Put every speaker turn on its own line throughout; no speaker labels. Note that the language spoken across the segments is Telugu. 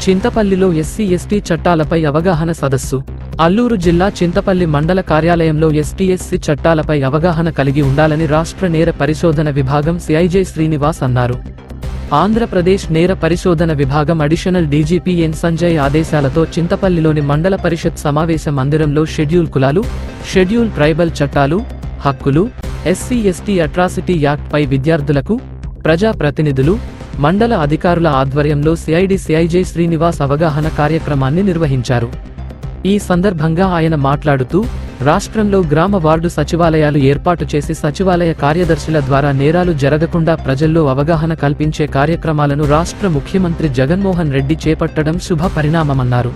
చింతపల్లిలో ఎస్సీ ఎస్టీ చట్టాలపై అవగాహన సదస్సు. అల్లూరు జిల్లా చింతపల్లి మండల కార్యాలయంలో ఎస్టీ ఎస్సీ చట్టాలపై అవగాహన కలిగి ఉండాలని రాష్ట్ర నేర పరిశోధన విభాగం సిఐజే శ్రీనివాస్ అన్నారు. ఆంధ్రప్రదేశ్ నేర పరిశోధన విభాగం అడిషనల్ డీజీపీ ఎన్ సంజయ్ ఆదేశాలతో చింతపల్లిలోని మండల పరిషత్ సమావేశ మందిరంలో షెడ్యూల్ కులాలు, షెడ్యూల్ ట్రైబల్ చట్టాలు, హక్కులు, ఎస్సీ ఎస్టీ అట్రాసిటీ యాక్ట్ పై విద్యార్థులకు, ప్రజా ప్రతినిధులు, మండల అధికారుల ఆధ్వర్యంలో సిఐడి సిఐజే శ్రీనివాస్ అవగాహన కార్యక్రమాన్ని నిర్వహించారు. ఈ సందర్భంగా ఆయన మాట్లాడుతూ, రాష్ట్రంలో గ్రామ వార్డు సచివాలయాలు ఏర్పాటు చేసి సచివాలయ కార్యదర్శుల ద్వారా నేరాలు జరగకుండా ప్రజల్లో అవగాహన కల్పించే కార్యక్రమాలను రాష్ట్ర ముఖ్యమంత్రి జగన్మోహన్ రెడ్డి చేపట్టడం శుభ పరిణామమన్నారు.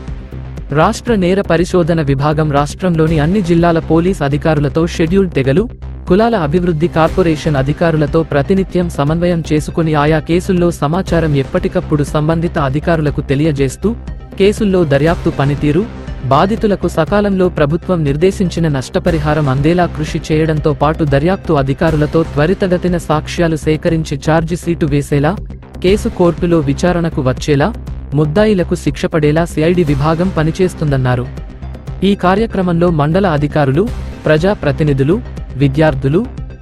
రాష్ట్ర నేర పరిశోధన విభాగం రాష్ట్రంలోని అన్ని జిల్లాల పోలీస్ అధికారులతో షెడ్యూల్ తెగలు, కులాల అభివృద్ధి కార్పొరేషన్ అధికారులతో ప్రతినిత్యం సమన్వయం చేసుకుని ఆయా కేసుల్లో సమాచారం ఎప్పటికప్పుడు సంబంధిత అధికారులకు తెలియజేస్తూ, కేసుల్లో దర్యాప్తు పనితీరు, బాధితులకు సకాలంలో ప్రభుత్వం నిర్దేశించిన నష్టపరిహారం అందేలా కృషి చేయడంతో పాటు దర్యాప్తు అధికారులతో త్వరితగతిన సాక్ష్యాలు సేకరించి ఛార్జి షీటు వేసేలా, కేసు కోర్టులో విచారణకు వచ్చేలా, ముద్దాయిలకు శిక్ష పడేలా సిఐడి విభాగం పనిచేస్తుందన్నారు. ఈ కార్యక్రమంలో మండల అధికారులు, ప్రజా ప్రతినిధులు, విద్యార్థులు,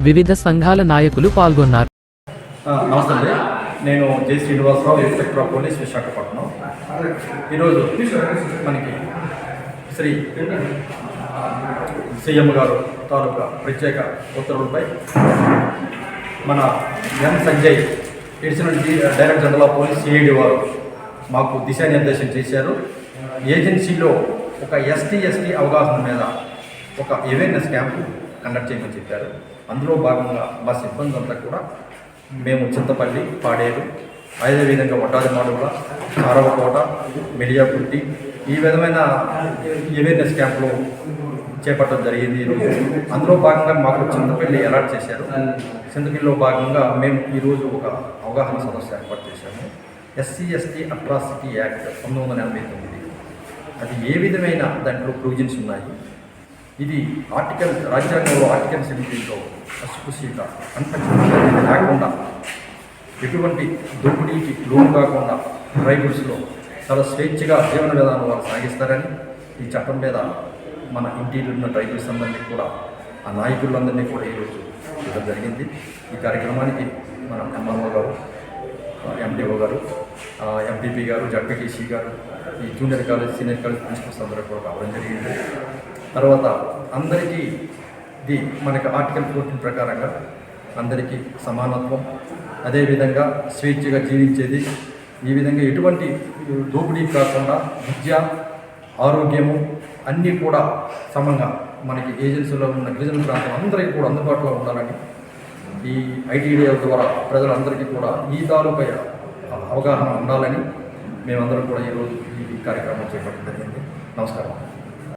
వివిధ సంఘాల నాయకులు పాల్గొన్నారు.
నమస్తే, నేను J Srinivasa Rao, inspector of police, Visakhapatnam. ఈరోజు మనకి శ్రీ సీఎం గారు తాలూకా ప్రత్యేక ఉత్తర్వులపై మన N Sanjay additional director general of police CID వారు మాకు దిశానిర్దేశం చేశారు. ఏజెన్సీలో ఒక ఎస్టీ అవగాహన మీద ఒక అవేర్నెస్ క్యాంపు కండక్ట్ చేయమని చెప్పారు. అందులో భాగంగా మా సిబ్బంది అంతా కూడా మేము చింతపల్లి, పాడేరు, అదేవిధంగా వడ్డాదిమాడుగుల, సారవకోట, మిడియాపుట్టి ఈ విధమైన అవేర్నెస్ క్యాంపులు చేపట్టడం జరిగింది. అందులో భాగంగా మాకు చింతపల్లి అలాట్ చేశారు. చింతపల్లిలో భాగంగా మేము ఈరోజు ఒక అవగాహన సదస్సు ఏర్పాటు చేశాము. ఎస్సీ ఎస్టీ అట్రాసిటీ యాక్ట్ 1989, అది ఏ విధమైన దాంట్లో ప్రొవిజన్స్ ఉన్నాయి, ఇది రాజ్యాంగంలో ఆర్టికల్ 17లో అస్పృశ్యత లేకుండా, ఎటువంటి దోపిడీకి లోను కాకుండా ట్రైబల్స్లో చాలా స్వేచ్ఛగా జీవన విధానం వాళ్ళు సాగిస్తారని ఈ చట్టం మీద మన ఇంటిలో ఉన్న ట్రైబల్స్ అందరినీ కూడా, ఆ నాయకులందరినీ కూడా ఈరోజు ఇవ్వడం జరిగింది. ఈ కార్యక్రమానికి మన ఎంఆర్ఓ గారు, ఎండిఓ గారు, ఎంపీపీ గారు, జడ్పీటీసీ గారు, ఈ junior college, senior college principles అందరూ కూడా రావడం జరిగింది. తర్వాత అందరికీ ఇది మనకి ఆర్టికల్ 14 ప్రకారంగా అందరికీ సమానత్వం, అదేవిధంగా స్వేచ్ఛగా జీవించేది, ఈ విధంగా ఎటువంటి దోపిడీ కాకుండా విద్య, ఆరోగ్యము అన్నీ కూడా సమంగా మనకి ఏజెన్సీలో ఉన్న గిరిజన ప్రాంతం అందరికీ కూడా అందుబాటులో ఉండాలని ఈ ఐటీడీఎల్ ద్వారా ప్రజలందరికీ కూడా ఈ తాలూపై అవగాహన ఉండాలని మేమందరం కూడా ఈరోజు ఈ కార్యక్రమం చేపట్టడం జరిగింది. నమస్కారం.